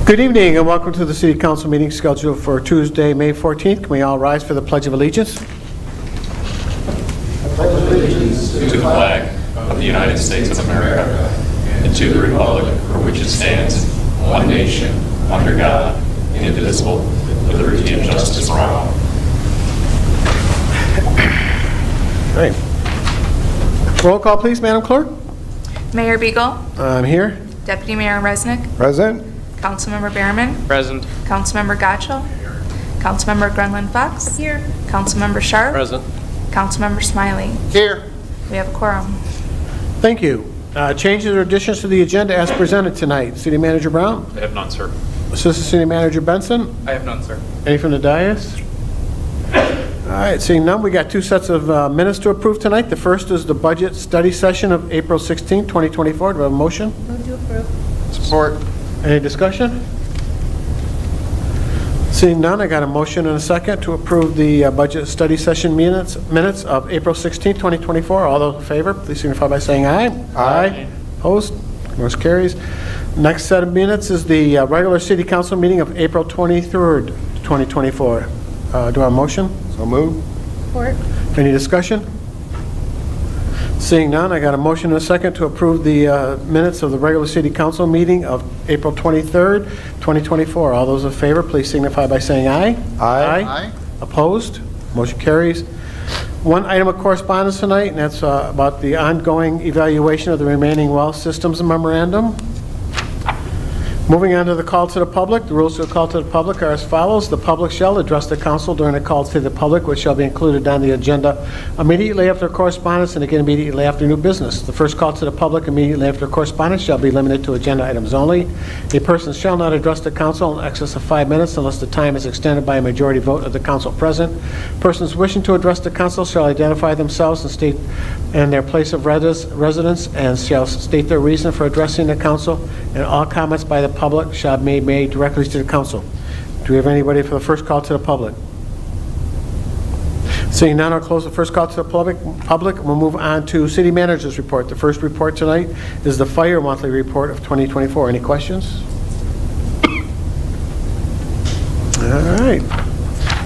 Good evening and welcome to the City Council meeting scheduled for Tuesday, May 14th. Can we all rise for the Pledge of Allegiance? To the flag of the United States of America and to the republic for which it stands, one nation, under God, indivisible, with liberty and justice for all. Right. Roll call, please, Madam Clerk. Mayor Beagle, I'm here. Deputy Mayor Resnick, Present. Councilmember Behrman, Present. Councilmember Gottschall, Councilmember Grenlund Fox, here. Councilmember Sharp, Present. Councilmember Smiley. Here. We have a quorum. Thank you. Changes or additions to the agenda as presented tonight. City Manager Brown. I have none, sir. Assistant City Manager Benson. I have none, sir. Any from the dais? All right, seeing none, we got two sets of minutes to approve tonight. The first is the budget study session of April 16, 2024. Do we have a motion? Move to approve. Support. Any discussion? Seeing none, I got a motion and a second to approve the budget study session minutes of April 16, 2024. All those in favor, please signify by saying aye. Aye. Opposed? Motion carries. Next set of minutes is the regular City Council meeting of April 23rd, 2024. Do I have a motion? So moved. Support. Any discussion? Seeing none, I got a motion and a second to approve the minutes of the regular City Council meeting of April 23rd, 2024. All those in favor, please signify by saying aye. Aye. Opposed? Motion carries. One item of correspondence tonight, and that's about the ongoing evaluation of the remaining well systems memorandum. Moving on to the call to the public. The rules of the call to the public are as follows. The public shall address the council during a call to the public, which shall be included on the agenda immediately after correspondence and again immediately after new business. The first call to the public immediately after correspondence shall be limited to agenda items only. A person shall not address the council in excess of 5 minutes unless the time is extended by a majority vote of the council present. Persons wishing to address the council shall identify themselves and state and their place of residence and shall state their reason for addressing the council, and all comments by the public shall be made directly to the council. Do we have anybody for the first call to the public? Seeing none, I'll close the first call to the public. We'll move on to City Manager's report. The first report tonight is the Fire Monthly Report of 2024. Any questions? All right.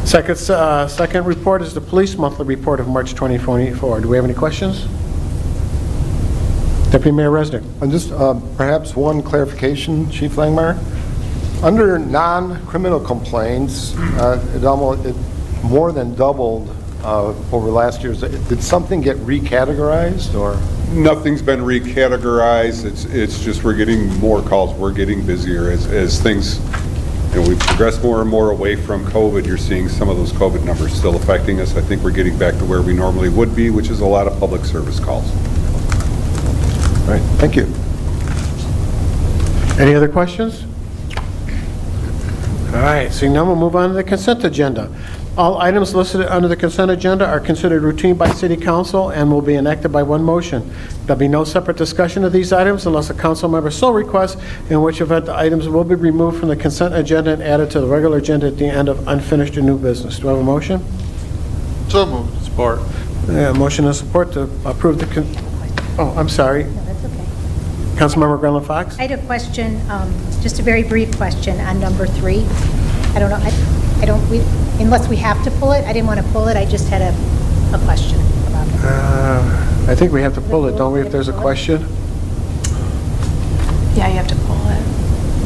Second report is the Police Monthly Report of March 2024. Do we have any questions? Deputy Mayor Resnick. And just perhaps one clarification, Chief Langmeyer. Under non-criminal complaints, it more than doubled over last year's. Did something get recategorized, or? Nothing's been recategorized. It's just we're getting more calls. We're getting busier as things. We've progressed more and more away from COVID. You're seeing some of those COVID numbers still affecting us. I think we're getting back to where we normally would be, which is a lot of public service calls. All right, thank you. Any other questions? All right, seeing none, we'll move on to the consent agenda. All items listed under the consent agenda are considered routine by City Council and will be enacted by one motion. There'll be no separate discussion of these items unless a council member so requests, in which event the items will be removed from the consent agenda and added to the regular agenda at the end of unfinished or new business. Do I have a motion? So moved. Support. Motion and support to approve the oh, I'm sorry. No, that's okay. Councilmember Grenlund Fox? I had a question, just a very brief question on number 3. I don't know, unless we have to pull it, I didn't want to pull it, I just had a question about it. I think we have to pull it, don't we, if there's a question? Yeah, you have to pull it.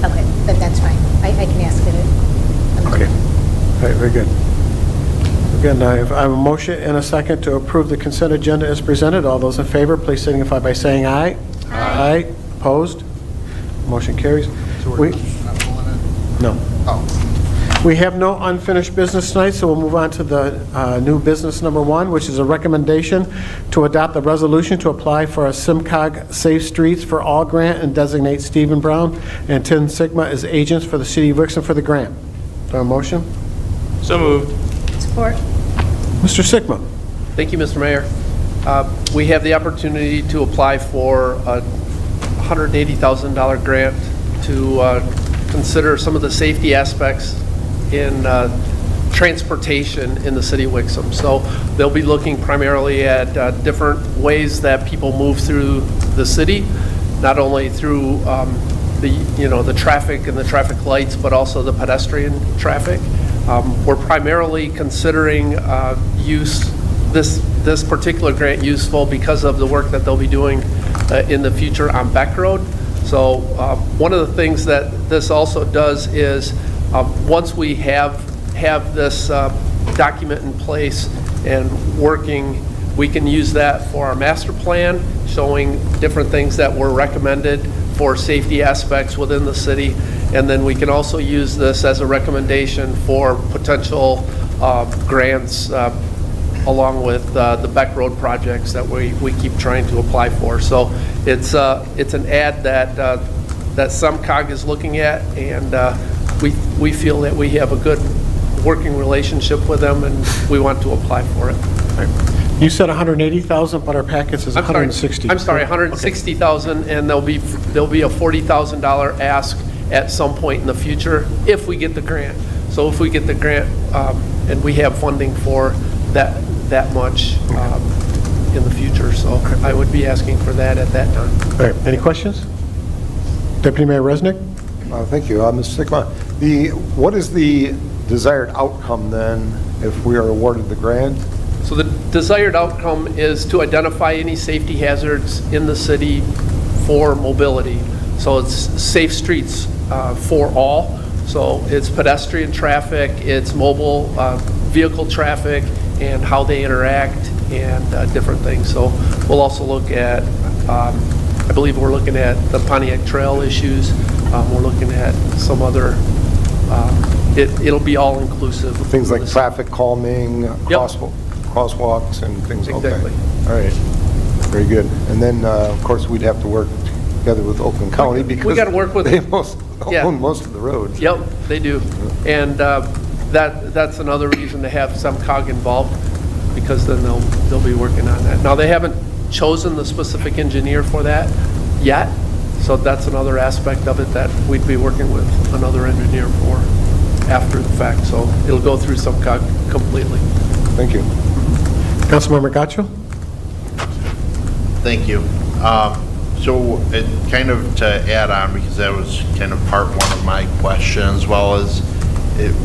Okay, then that's fine. I can ask it. Okay. All right, very good. Again, I have a motion and a second to approve the consent agenda as presented. All those in favor, please signify by saying aye. Aye. Opposed? Motion carries. No. We have no unfinished business tonight, so we'll move on to the new business number 1, which is a recommendation to adopt the resolution to apply for a SIMCOG Safe Streets for All grant and designate Stephen Brown and Tim Sigma as agents for the City of Wixom for the grant. Do I have a motion? So moved. Support. Mr. Sigma. Thank you, Mr. Mayor. We have the opportunity to apply for a $180,000 grant to consider some of the safety aspects in transportation in the city of Wixom. So they'll be looking primarily at different ways that people move through the city, not only through the traffic and the traffic lights, but also the pedestrian traffic. We're primarily considering this particular grant useful because of the work that they'll be doing in the future on Beck Road. So one of the things that this also does is once we have this document in place and working, we can use that for our master plan, showing different things that were recommended for safety aspects within the city. And then we can also use this as a recommendation for potential grants along with the Beck Road projects that we keep trying to apply for. So it's an ad that SEMCOG is looking at, and we feel that we have a good working relationship with them, and we want to apply for it. You said 180,000, but our packet says 160. I'm sorry, 160,000, and there'll be a $40,000 ask at some point in the future if we get the grant. So if we get the grant and we have funding for that much in the future, so I would be asking for that at that time. All right, any questions? Deputy Mayor Resnick? Thank you. Mr. Sigma, what is the desired outcome then if we are awarded the grant? So the desired outcome is to identify any safety hazards in the city for mobility. So it's safe streets for all. So it's pedestrian traffic, it's mobile vehicle traffic, and how they interact, and different things. So we'll also look at, I believe we're looking at the Pontiac Trail issues. We're looking at some other, it'll be all inclusive. Things like traffic calming, crosswalks and things like that. Exactly. All right, very good. And then, of course, we'd have to work together with Oakland County because we got to work with they them. own most of the roads. Yep, they do. And that's another reason to have SEMCOG involved, because then they'll be working on that. Now, they haven't chosen the specific engineer for that yet, so that's another aspect of it that we'd be working with another engineer for after the fact. So it'll go through SEMCOG completely. Thank you. Councilmember Gacho? Thank you. So it kind of to add on, because that was kind of part one of my question, as well as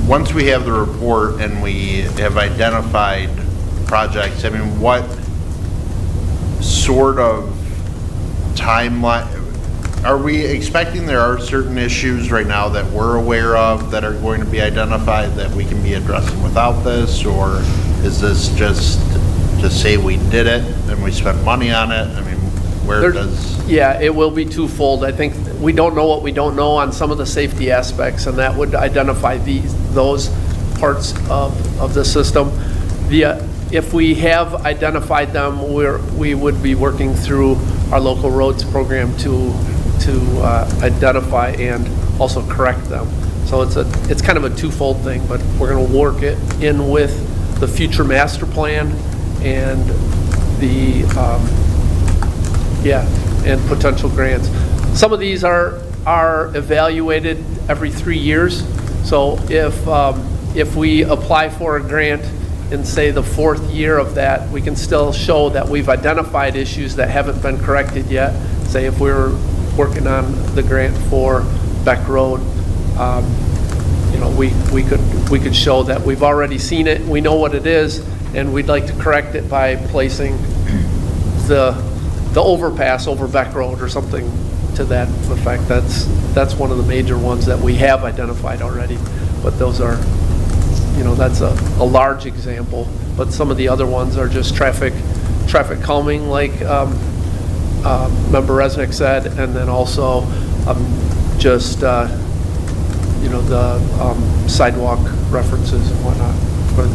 once we have the report and we have identified projects, I mean, what sort of timeline, are we expecting there are certain issues right now that we're aware of that are going to be identified that we can be addressing without this, or is this just to say we did it and we spent money on it? I mean, where does... Yeah, it will be twofold. I think we don't know what we don't know on some of the safety aspects, and that would identify those parts of the system. If we have identified them, we would be working through our local roads program to identify and also correct them. So it's kind of a twofold thing, but we're going to work it in with the future master plan and the and potential grants. Some of these are evaluated every 3 years. So if we apply for a grant in, say, the 4th year of that, we can still show that we've identified issues that haven't been corrected yet. Say if we were working on the grant for Beck Road, we could show that we've already seen it, we know what it is, and we'd like to correct it by placing the overpass over Beck Road or something to that effect. That's one of the major ones that we have identified already. But those are, that's a large example. But some of the other ones are just traffic calming, like Member Resnick said, and then also just the sidewalk references and whatnot. But,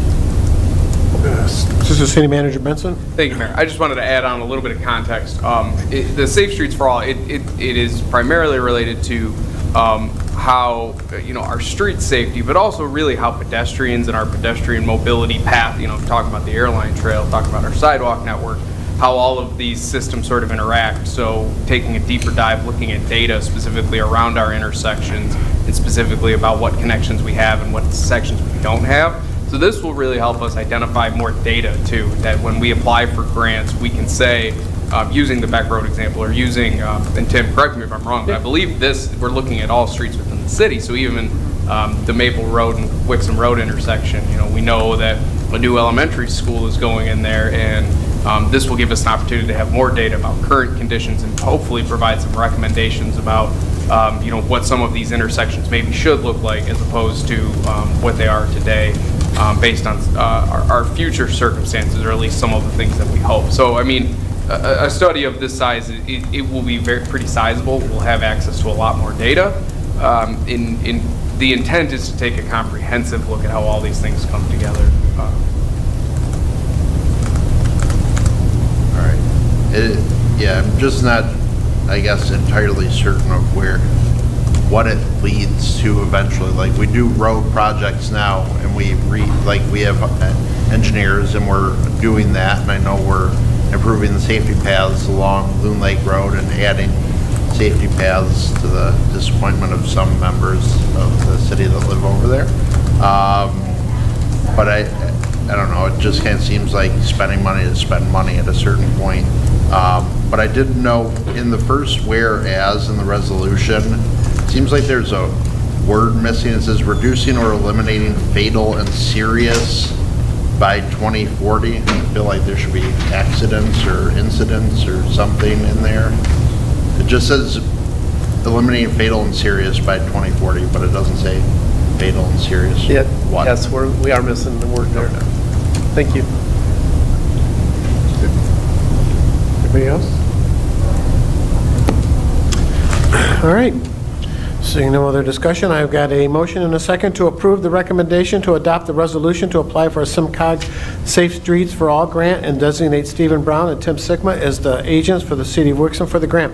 Assistant City Manager Benson? Thank you, Mayor. I just wanted to add on a little bit of context. The Safe Streets for All, it is primarily related to how, our street safety, but also really how pedestrians and our pedestrian mobility path, talking about the airline trail, talking about our sidewalk network, how all of these systems sort of interact. So taking a deeper dive, looking at data specifically around our intersections and specifically about what connections we have and what sections we don't have. So this will really help us identify more data too, that when we apply for grants, we can say, using the Beck Road example, or using, and Tim, correct me if I'm wrong, but I believe we're looking at all streets within the city, so even the Maple Road and Wixom Road intersection, we know that a new elementary school is going in there, and this will give us an opportunity to have more data about current conditions and hopefully provide some recommendations about what some of these intersections maybe should look like as opposed to what they are today, based on our future circumstances, or at least some of the things that we hope. So, I mean, a study of this size, it will be pretty sizable. We'll have access to a lot more data. The intent is to take a comprehensive look at how all these things come together. All right. Yeah, I'm just not, I guess, entirely certain of what it leads to eventually. Like, we do road projects now, and we have engineers, and we're doing that, and I know we're improving the safety paths along Loon Lake Road and adding safety paths, to the disappointment of some members of the city that live over there. But I don't know, it just kind of seems like spending money to spend money at a certain point. But I did know in the first whereas in the resolution, it seems like there's a word missing. It says reducing or eliminating fatal and serious by 2040. I feel like there should be accidents or incidents or something in there. It just says eliminating fatal and serious by 2040, but it doesn't say fatal and serious. Yeah, What? yes, we are missing the word there. Thank you. Anybody else? All right. Seeing no other discussion, I've got a motion and a second to approve the recommendation to adopt the resolution to apply for a SIMCOG Safe Streets for All grant and designate Stephen Brown and Tim Sigma as the agents for the City of Wixom for the grant.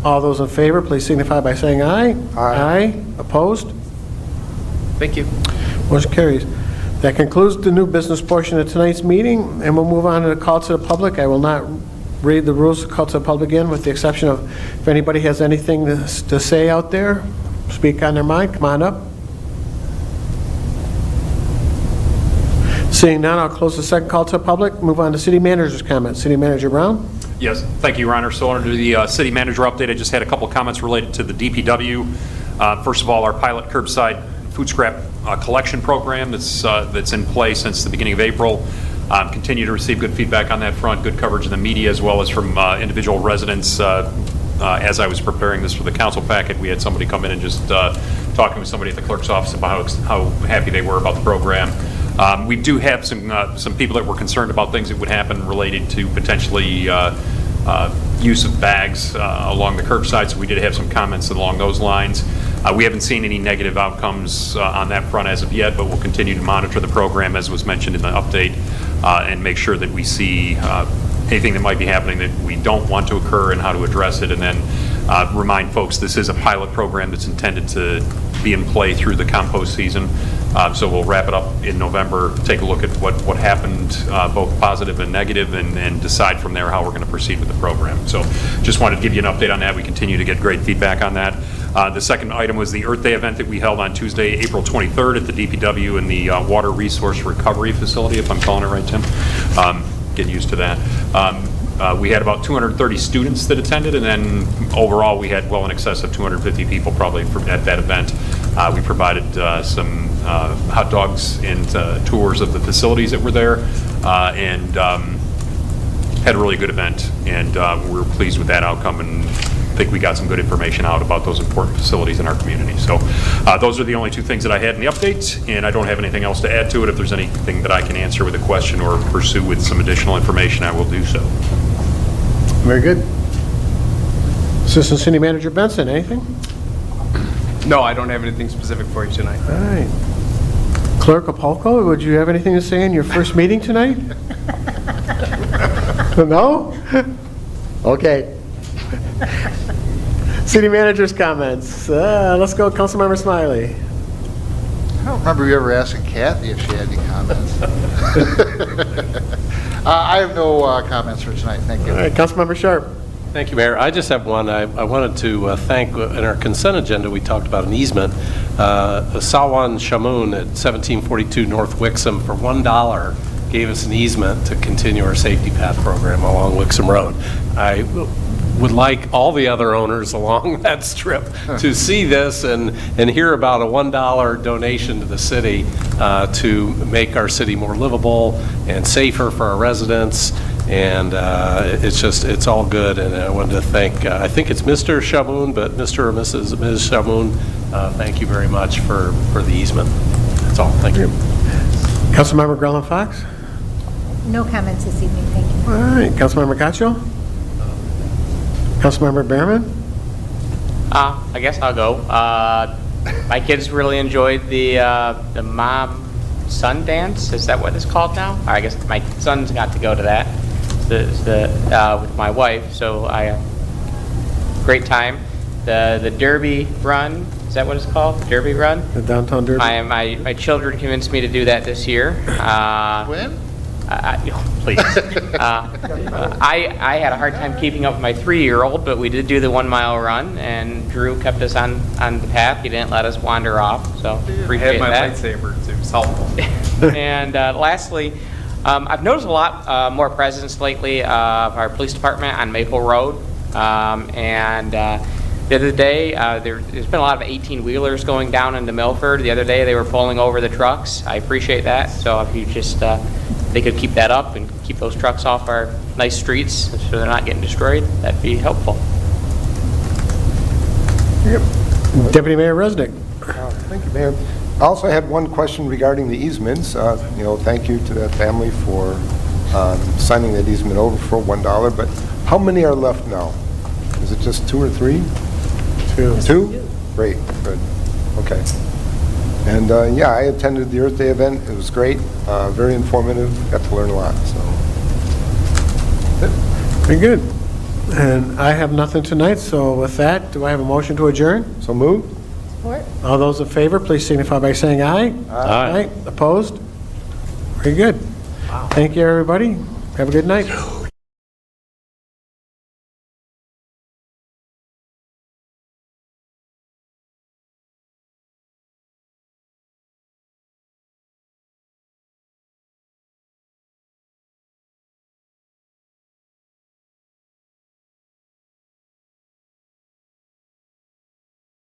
All those in favor, please signify by saying aye. Aye. Opposed? Thank you. Motion carries. That concludes the new business portion of tonight's meeting, and we'll move on to the call to the public. I will not read the rules of call to the public again, with the exception of if anybody has anything to say out there, speak on their mind, come on up. Seeing none, I'll close the second call to the public, move on to city manager's comments. City Manager Brown? Yes, thank you, Your Honor. So under the city manager update, I just had a couple comments related to the DPW. First of all, our pilot curbside food scrap collection program that's in place since the beginning of April. Continue to receive good feedback on that front, good coverage in the media, as well as from individual residents. As I was preparing this for the council packet, we had somebody come in and just talking with somebody at the clerk's office about how happy they were about the program. We do have some people that were concerned about things that would happen related to potentially use of bags along the curbside, so we did have some comments along those lines. We haven't seen any negative outcomes on that front as of yet, but we'll continue to monitor the program, as was mentioned in the update, and make sure that we see anything that might be happening that we don't want to occur and how to address it. And then remind folks this is a pilot program that's intended to be in play through the compost season. So we'll wrap it up in November, take a look at what happened, both positive and negative, and decide from there how we're going to proceed with the program. So just wanted to give you an update on that. We continue to get great feedback on that. The second item was the Earth Day event that we held on Tuesday, April 23rd at the DPW in the Water Resource Recovery Facility, if I'm calling it right, Tim. Getting used to that. We had about 230 students that attended, and then overall we had well in excess of 250 people probably at that event. We provided some hot dogs and tours of the facilities that were there, and had a really good event, and we were pleased with that outcome, and I think we got some good information out about those important facilities in our community. So those are the only two things that I had in the update, and I don't have anything else to add to it. If there's anything that I can answer with a question or pursue with some additional information, I will do so. Very good. Assistant City Manager Benson, anything? No, I don't have anything specific for you tonight. All right. Clerk Apolko, would you have anything to say in your first meeting tonight? No? Okay. City Manager's comments. Let's go, Councilmember Smiley. I don't remember you ever asking Kathy if she had any comments. I have no comments for tonight. Thank you. All right, Councilmember Sharp. Thank you, Mayor. I just have one. I wanted to thank, in our consent agenda, we talked about an easement. Sawan Shamoon at 1742 North Wixom for $1 gave us an easement to continue our safety path program along Wixom Road. I would like all the other owners along that strip to see this and hear about a $1 donation to the city to make our city more livable and safer for our residents. And it's all good, and I wanted to thank, I think it's Mr. Shamoun, but Mr. or Ms. Shamoun, thank you very much for the easement. That's all, thank you. Councilmember Grellen Fox? No comments this evening, thank you. All right, Councilmember Cacho? Councilmember Behrman? I guess I'll go. My kids really enjoyed the mom-son dance. Is that what it's called now? I guess my sons got to go to that with my wife, so great time. The Derby Run, is that what it's called? Derby Run? The downtown Derby? My children convinced me to do that this year. When? Please. I had a hard time keeping up with my 3-year-old, but we did do the 1 mile run, and Drew kept us on the path. He didn't let us wander off, so appreciate that. I had my lightsaber, too. It was helpful. And lastly, I've noticed a lot more presence lately of our police department on Maple Road. And the other day, there's been a lot of 18-wheelers going down into Milford. The other day, they were pulling over the trucks. I appreciate that. So if you just, they could keep that up and keep those trucks off our nice streets so they're not getting destroyed, that'd be helpful. Yep. Deputy Mayor Resnick. Thank you, Mayor. I also had one question regarding the easements. Thank you to that family for signing that easement over for $1, but how many are left now? Is it just 2 or 3? 2. 2? Great, good. Okay. And I attended the Earth Day event. It was great, very informative, got to learn a lot, so. Very good. And I have nothing tonight, so with that, do I have a motion to adjourn? So moved. Support? All those in favor, please signify by saying aye. Aye. Opposed? Very good. Thank you, everybody. Have a good night.